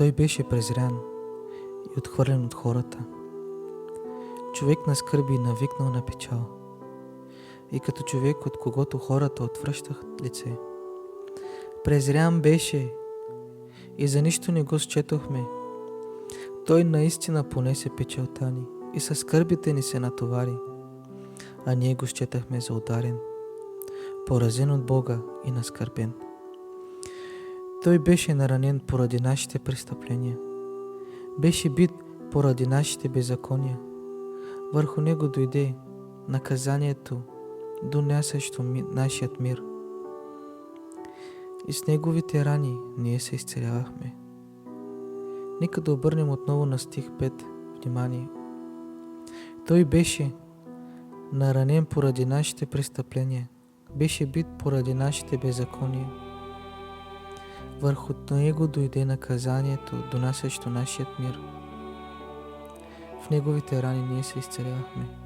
Той беше презрян и отхвърлен от хората. Човек на скърби и навикнал на печал. И като човек, от когото хората отвръщат лице. Презрян беше и за нищо не го счетохме. Той наистина понесе печалта ни и със скърбите ни се натовари, а ние го счетахме за ударен, поразен от Бога и наскърбен. Той беше наранен поради нашите престъпления, беше бит поради нашите беззакония. Върху него дойде наказанието, донасящо нашият мир. И с неговите рани ние се изцелявахме. Нека да обърнем отново на стих 5 внимание. Той беше наранен поради нашите престъпления, беше бит поради нашите беззакония. Върху него дойде наказанието, донасящо нашият мир. В неговите рани ние се изцелявахме.